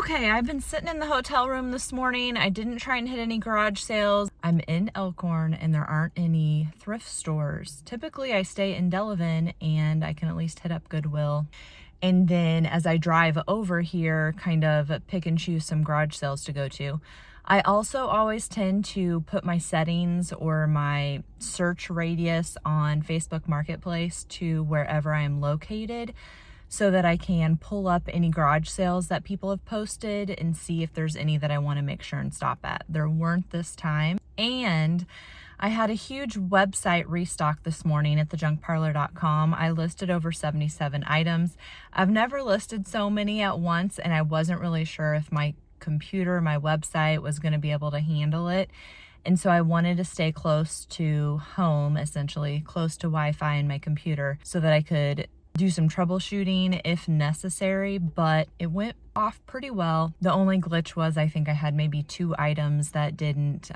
Okay, I've been sitting in the hotel room this morning. I didn't try and hit any garage sales. I'm in Elkhorn and there aren't any thrift stores. Typically I stay in Delavan and I can at least hit up Goodwill. And then as I drive over here, kind of pick and choose some garage sales to go to. I also always tend to put my settings or my search radius on Facebook Marketplace to wherever I am located, so that I can pull up any garage sales that people have posted and see if there's any that I want to make sure and stop at. There weren't this time. And I had a huge website restock this morning at thejunkparlor.com. I listed over 77 items. I've never listed so many at once, and I wasn't really sure if my computer, my website was going to be able to handle it. And so I wanted to stay close to home, essentially close to Wi-Fi in my computer, so that I could do some troubleshooting if necessary, but it went off pretty well. The only glitch was I think I had maybe 2 items that didn't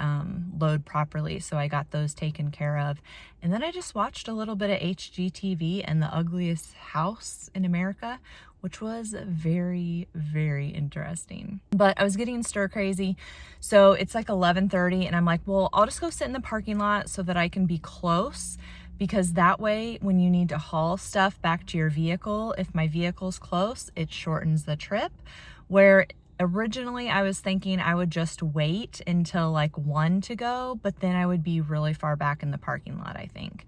load properly, so I got those taken care of. And then I just watched a little bit of HGTV and The Ugliest House in America, which was very, very interesting. But I was getting stir crazy, so it's like 11:30 and I'm like, well, I'll just go sit in the parking lot so that I can be close, because that way when you need to haul stuff back to your vehicle, if my vehicle's close, it shortens the trip. Where originally I was thinking I would just wait until like 1 to go, but then I would be really far back in the parking lot, I think.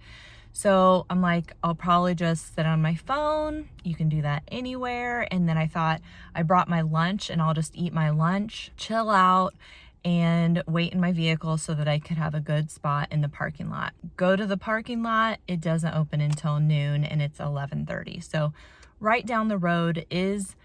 So I'm like, I'll probably just sit on my phone. You can do that anywhere. And then I thought I brought my lunch and I'll just eat my lunch, chill out, and wait in my vehicle so that I could have a good spot in the parking lot. Go to the parking lot, it doesn't open until noon and it's 11:30. So right down the road is,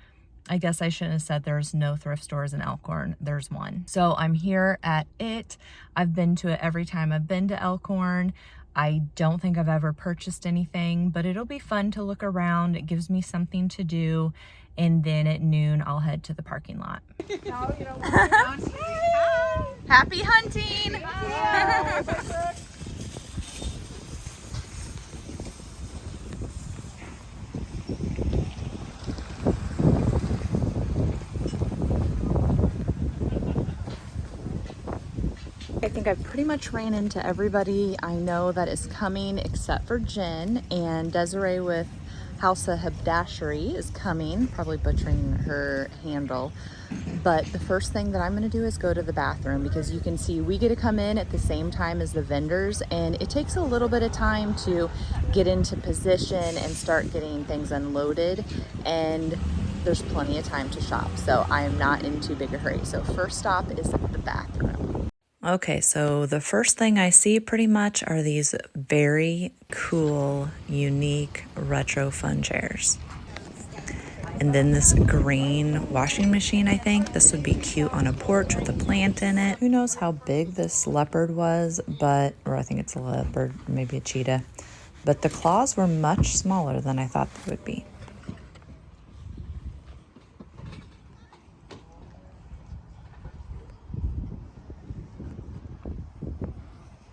I guess I shouldn't have said there's no thrift stores in Elkhorn. There's one. So I'm here at it. I've been to it every time I've been to Elkhorn. I don't think I've ever purchased anything, but it'll be fun to look around. It gives me something to do. And then at noon, I'll head to the parking lot. No, you don't want to. Hi. Happy hunting! Hi. I think I pretty much ran into everybody I know that is coming except for Jen, and Desiree with House of Haberdashery is coming, probably butchering her handle. But the first thing that I'm going to do is go to the bathroom, because you can see we get to come in at the same time as the vendors, and it takes a little bit of time to get into position and start getting things unloaded, and there's plenty of time to shop. So I am not in too big a hurry. So first stop is the bathroom. Okay, so the first thing I see pretty much are these very cool, unique, retro fun chairs. And then this green washing machine, I think. This would be cute on a porch with a plant in it. Who knows how big this leopard was, or I think it's a leopard, maybe a cheetah. But the claws were much smaller than I thought they would be.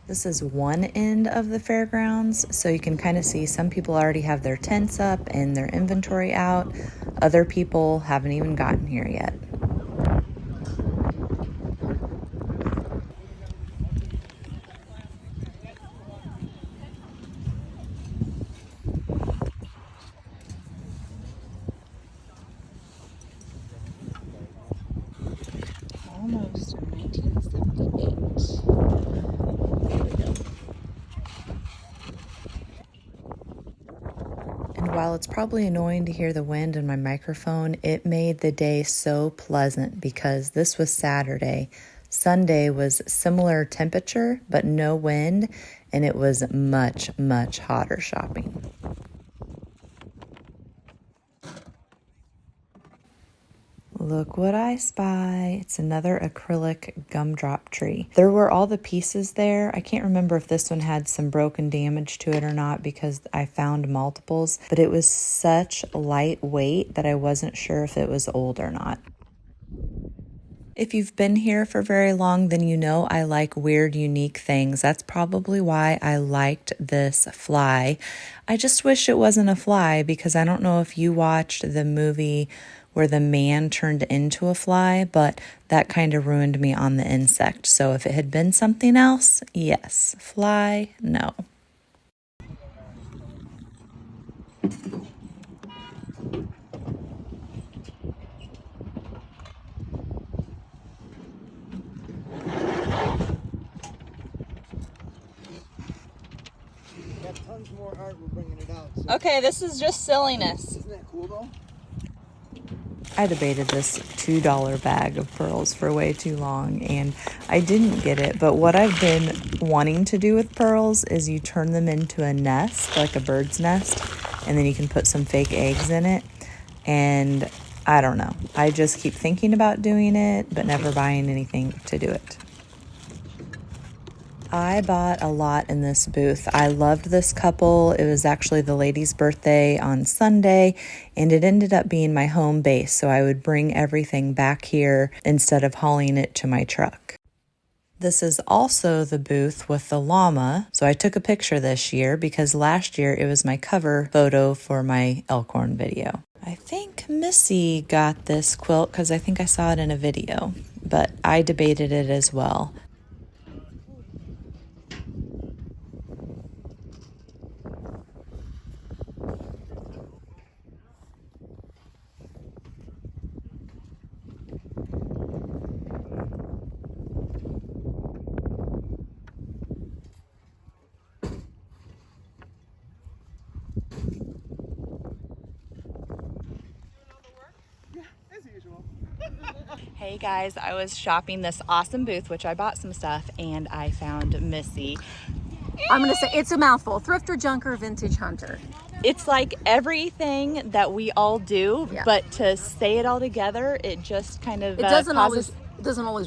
This is one end of the fairgrounds, so you can kind of see some people already have their tents up and their inventory out. Other people haven't even gotten here yet. Almost 1978. And while it's probably annoying to hear the wind in my microphone, it made the day so pleasant because this was Saturday. Sunday was similar temperature, but no wind, and it was much, much hotter shopping. Look what I spy. It's another acrylic gumdrop tree. There were all the pieces there. I can't remember if this one had some broken damage to it or not because I found multiples, but it was such lightweight that I wasn't sure if it was old or not. If you've been here for very long, then you know I like weird, unique things. That's probably why I liked this fly. I just wish it wasn't a fly because I don't know if you watched the movie where the man turned into a fly, but that kind of ruined me on the insect. So if it had been something else, yes. Fly, no. Got tons more art, we're bringing it out. So. Okay, this is just silliness. Isn't that cool though? I debated this $2 bag of pearls for way too long and I didn't get it, but what I've been wanting to do with pearls is you turn them into a nest, like a bird's nest, and then you can put some fake eggs in it. And I don't know, I just keep thinking about doing it, but never buying anything to do it. I bought a lot in this booth. I loved this couple. It was actually the lady's birthday on Sunday, and it ended up being my home base, so I would bring everything back here instead of hauling it to my truck. This is also the booth with the llama, so I took a picture this year because last year it was my cover photo for my Elkhorn video. I think Missy got this quilt because I think I saw it in a video, but I debated it as well. Hey guys, I was shopping this awesome booth, which I bought some stuff, and I found Missy. I'm gonna say it's a mouthful. Thrifter, junker, vintage hunter. It's like everything that we all do, Yeah. but to say it all together, it just kind of It doesn't always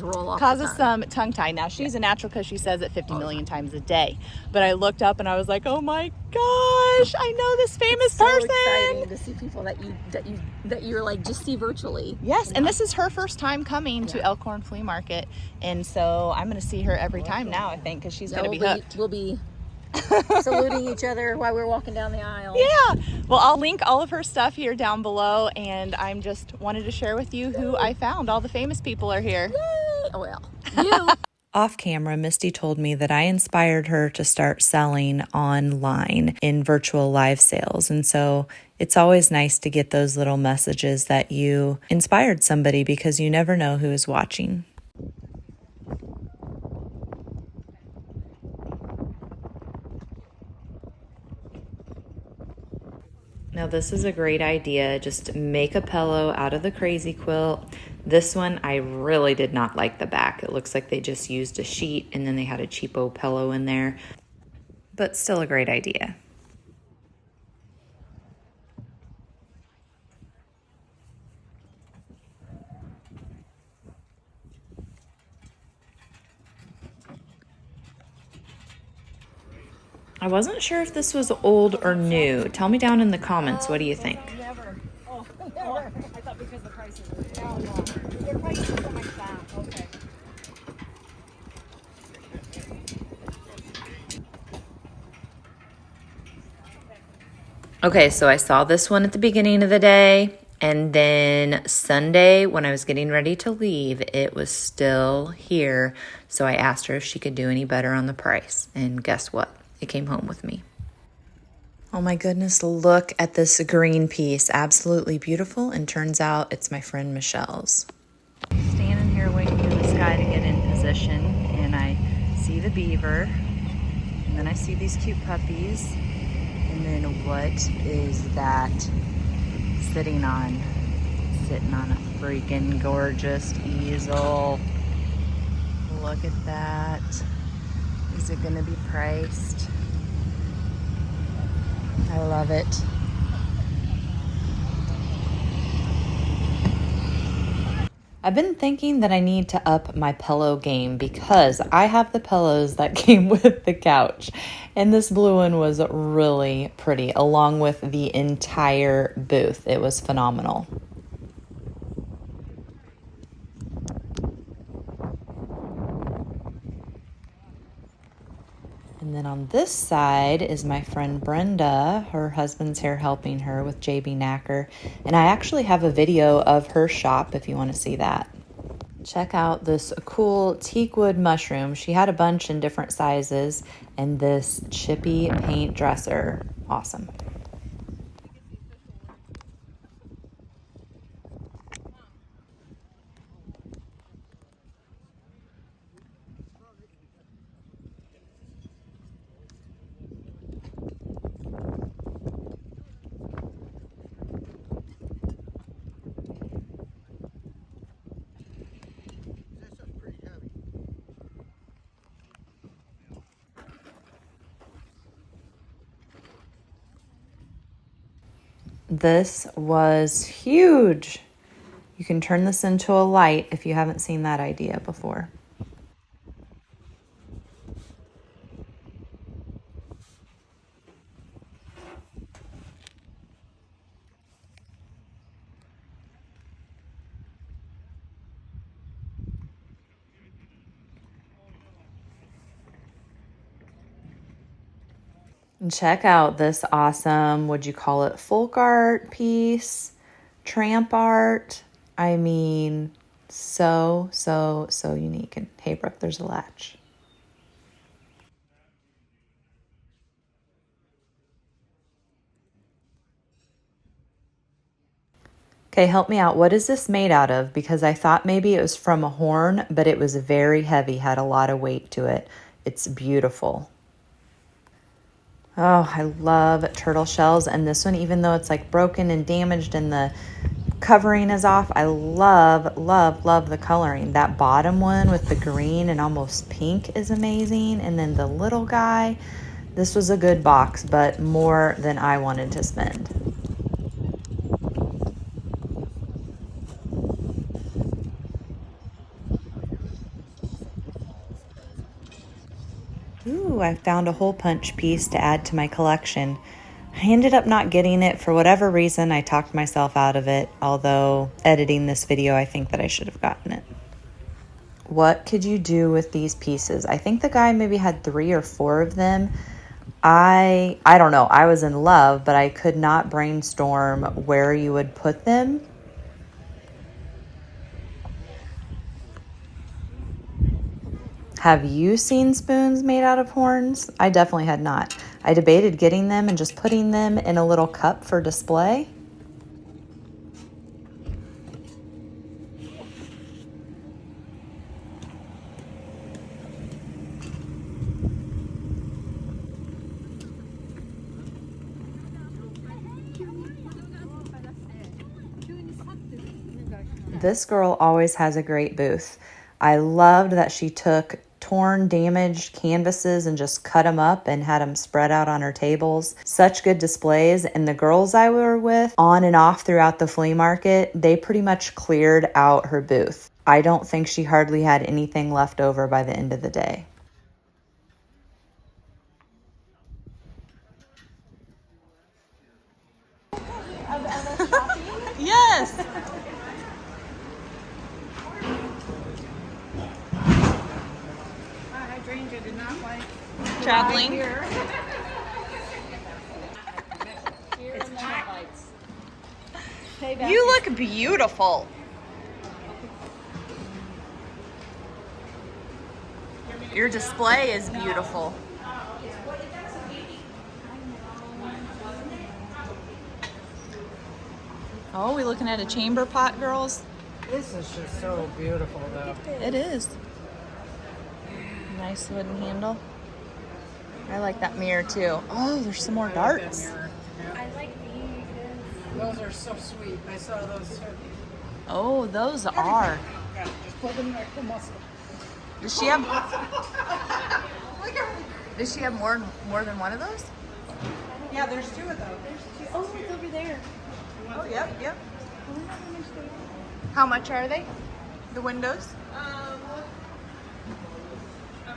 roll off. causes the tongue. some tongue tie. Now she's a natural because she says it 50 million times a day. But I looked up and I was like, oh my gosh, I know this famous So person. exciting to see people that you're like just see virtually. Yes, and this is her first time coming to Elkhorn Flea Market, and so I'm going to see her every time now, I think, because she's going to be hooked. We'll be saluting each other while we're walking down the aisle. Yeah, well, I'll link all of her stuff here down below, and I'm just wanted to share with you who I found. All the famous people are here. Yay! Oh, well, you. Off camera, Misty told me that I inspired her to start selling online in virtual live sales. And so it's always nice to get those little messages that you inspired somebody because you never know who is watching. Now this is a great idea. Just make a pillow out of the crazy quilt. This one, I really did not like the back. It looks like they just used a sheet and then they had a cheapo pillow in there, but still a great idea. I wasn't sure if this was old or new. Tell me down in the comments, what do you think? Never. Oh, never. I thought because the prices were down. Their prices are so much down. Okay. Okay, so I saw this one at the beginning of the day, and then Sunday when I was getting ready to leave, it was still here. So I asked her if she could do any better on the price, and guess what? It came home with me. Oh my goodness, look at this green piece. Absolutely beautiful, and turns out it's my friend Michele's. Standing here waiting for this guy to get in position, and I see the beaver, and then I see these cute puppies, and then what is that sitting on? Sitting on a freaking gorgeous easel. Look at that. Is it gonna be priced? I love it. I've been thinking that I need to up my pillow game because I have the pillows that came with the couch, and this blue one was really pretty along with the entire booth. It was phenomenal. And then on this side is my friend Brenda. Her husband's here helping her with JB Knacker. And I actually have a video of her shop if you want to see that. Check out this cool teakwood mushroom. She had a bunch in different sizes. And this chippy paint dresser. Awesome. This was huge. You can turn this into a light if you haven't seen that idea before. And check out this awesome, would you call it folk art piece, tramp art? I mean, so unique. And hey, Brooke, there's a latch. Okay, help me out. What is this made out of? Because I thought maybe it was from a horn, but it was very heavy, had a lot of weight to it. It's beautiful. Oh, I love turtle shells. And this one, even though it's like broken and damaged and the covering is off, I love the coloring. That bottom one with the green and almost pink is amazing. And then the little guy, this was a good box, but more than I wanted to spend. Ooh, I found a hole punch piece to add to my collection. I ended up not getting it for whatever reason. I talked myself out of it, although editing this video, I think that I should have gotten it. What could you do with these pieces? I think the guy maybe had 3 or 4 of them. I don't know. I was in love, but I could not brainstorm where you would put them. Have you seen spoons made out of horns? I definitely had not. I debated getting them and just putting them in a little cup for display. This girl always has a great booth. I loved that she took torn, damaged canvases and just cut them up and had them spread out on her tables. Such good displays. And the girls I were with on and off throughout the flea market, they pretty much cleared out her booth. I don't think she hardly had anything left over by the end of the day. Yes! Hydrangea did not like Traveling. here. It's lights. Hey, Beth. You look beautiful. Your display is beautiful. Oh, we looking at a chamber pot, girls? This is just so beautiful, though. It is. Nice wooden handle. I like that mirror too. Oh, there's some more darts. I like these. Those are so sweet. I saw those too. Oh, those are. Yeah, just pull them like the muscle. Does she have? Does she have more than one of those? Yeah, there's 2 of those. Oh, it's over there. Oh, yep. How much are they? The windows? I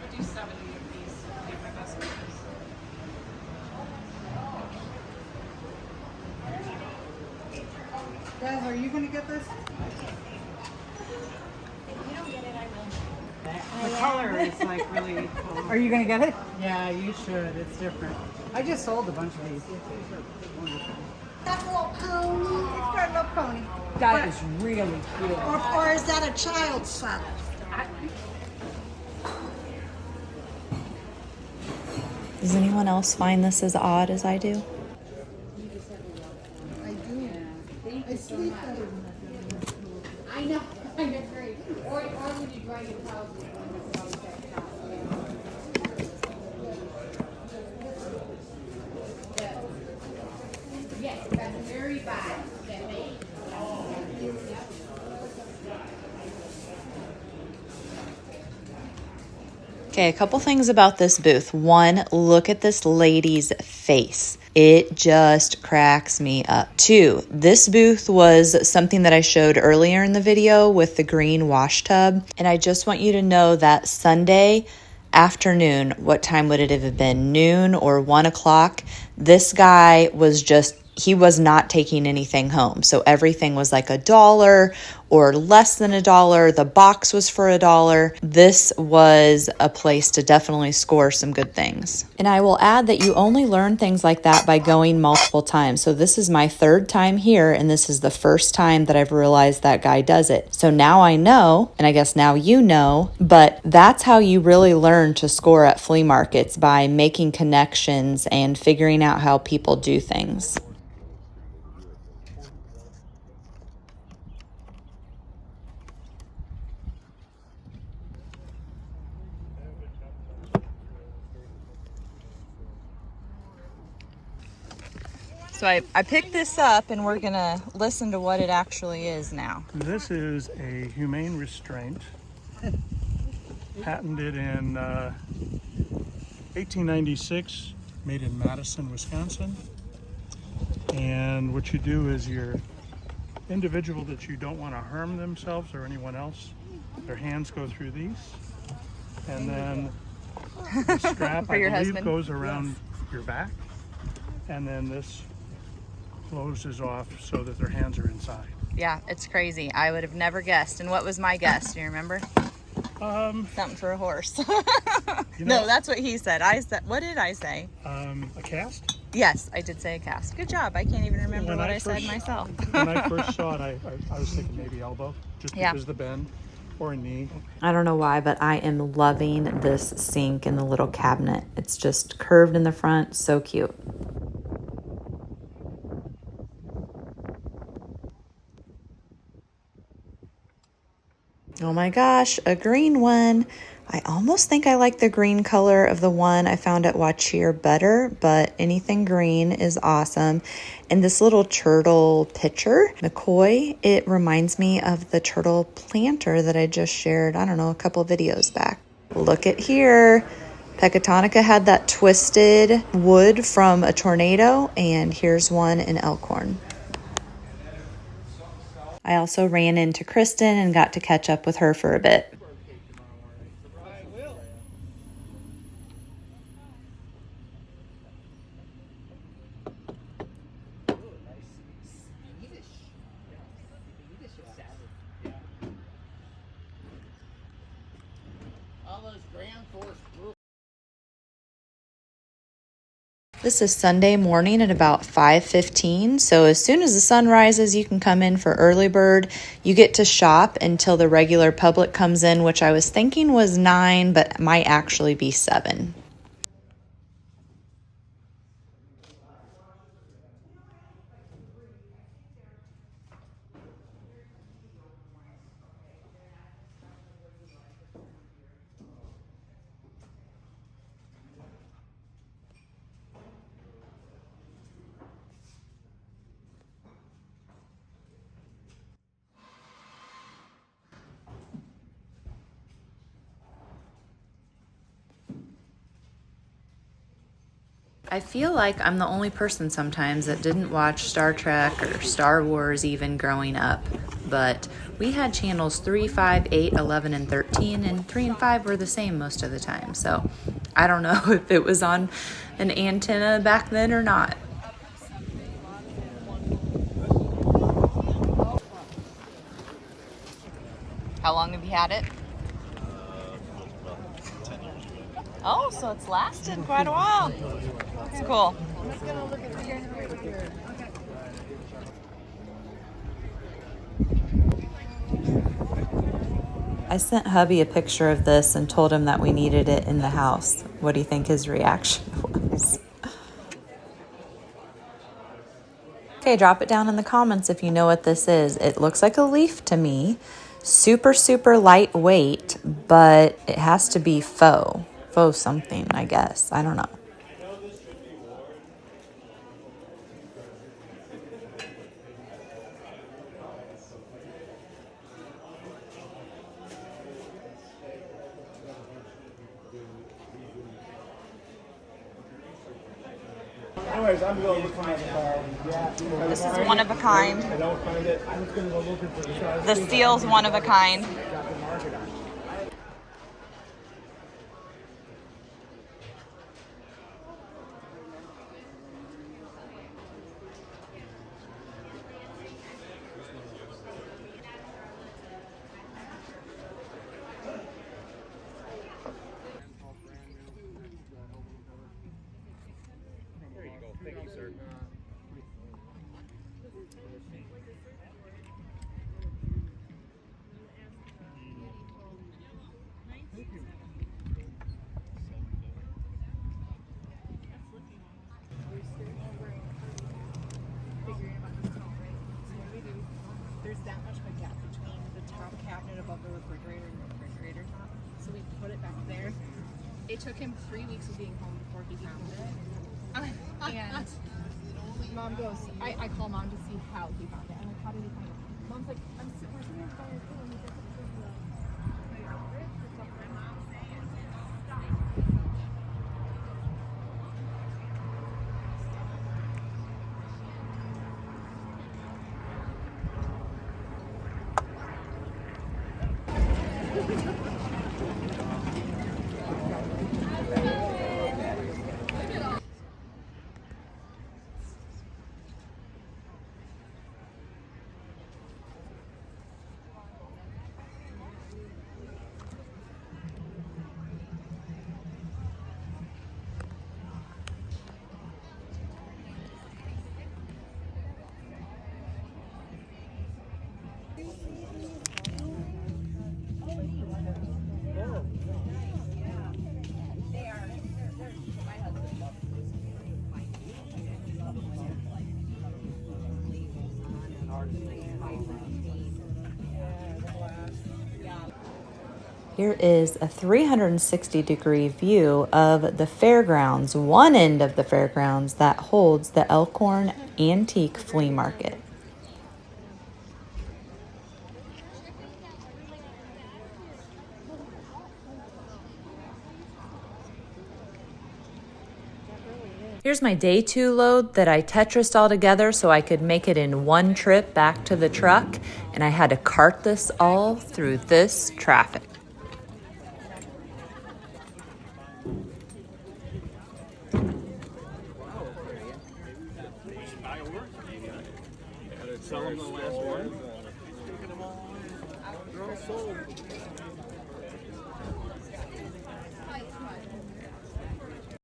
would do 70 of these. Be my best guess. Guys, are you going to get this? If you don't get it, I will. The color is like really cool. Are you gonna get it? Yeah, you should. It's different. I just sold a bunch of these. That little pony. It's got a little pony. That is really cute. Or is that a child's saddle? Does anyone else find this as odd as I do? I do. I sleep better. I know, I agree. Or when you dry your house. Yes, that's very bad. Okay, a couple things about this booth. One, look at this lady's face. It just cracks me up. Two, this booth was something that I showed earlier in the video with the green wash tub. And I just want you to know that Sunday afternoon, what time would it have been? Noon or 1 o'clock? This guy was just, he was not taking anything home. So everything was like $1 or less than $1. The box was for $1. This was a place to definitely score some good things. And I will add that you only learn things like that by going multiple times. So this is my 3rd time here, and this is the first time that I've realized that guy does it. So now I know, and I guess now you know, but that's how you really learn to score at flea markets, by making connections and figuring out how people do things. So I picked this up, and we're gonna listen to what it actually is now. This is a humane restraint, patented in 1896, made in Madison, Wisconsin. And what you do is your individual that you don't want to harm themselves or anyone else, their hands go through these, and then the strap, For I your believe, husband? goes around your back, and then this closes off so that their hands are inside. Yeah, it's crazy. I would have never guessed. And what was my guess? Do you remember? Something for a horse. You know, No, that's what he said. I said, what did I say? a cast. Yes, I did say a cast. Good job. I can't even remember When what I I said first- myself. When I first saw it, I was thinking maybe elbow, just Yeah. because of the bend, or a knee. I don't know why, but I am loving this sink in the little cabinet. It's just curved in the front. So cute. Oh my gosh, a green one. I almost think I like the green color of the one I found at Watchier better, but anything green is awesome. And this little turtle pitcher, Nicole, it reminds me of the turtle planter that I just shared, I don't know, a couple videos back. Look at here. Pecatonica had that twisted wood from a tornado, and here's one in Elkhorn. I also ran into Kristin and got to catch up with her for a bit. This is Sunday morning at about 5:15, so as soon as the sun rises, you can come in for early bird. You get to shop until the regular public comes in, which I was thinking was 9, but might actually be 7. I feel like I'm the only person sometimes that didn't watch Star Trek or Star Wars even growing up. But we had channels 3, 5, 8, 11, and 13, and 3 and 5 were the same most of the time. So I don't know if it was on an antenna back then or not. How long have you had it? Oh, so it's lasted quite a while. It's cool. I'm just gonna look at the generator here. I sent hubby a picture of this and told him that we needed it in the house. What do you think his reaction was? Okay, drop it down in the comments if you know what this is. It looks like a leaf to me. Super, super lightweight, but it has to be faux. Faux something, I guess. I don't know. Anyways, I'm going to look for my car. This is one of a kind. I don't find it. I'm just going to go looking for the car. The steel's one of a kind. Got the market on. There's that much of a gap between the top cabinet above the refrigerator and the refrigerator top. So we put it back there. It took him 3 weeks of being home before he found it. And mom goes, I call mom to see how he found it. I'm like, how did he find it? Mom's like, I'm sitting here by his phone. He's like, Here is a 360-degree view of the fairgrounds, one end of the fairgrounds that holds the Elkhorn Antique Flea Market. Here's my day 2 load that I Tetrised all together so I could make it in one trip back to the truck, and I had to cart this all through this traffic.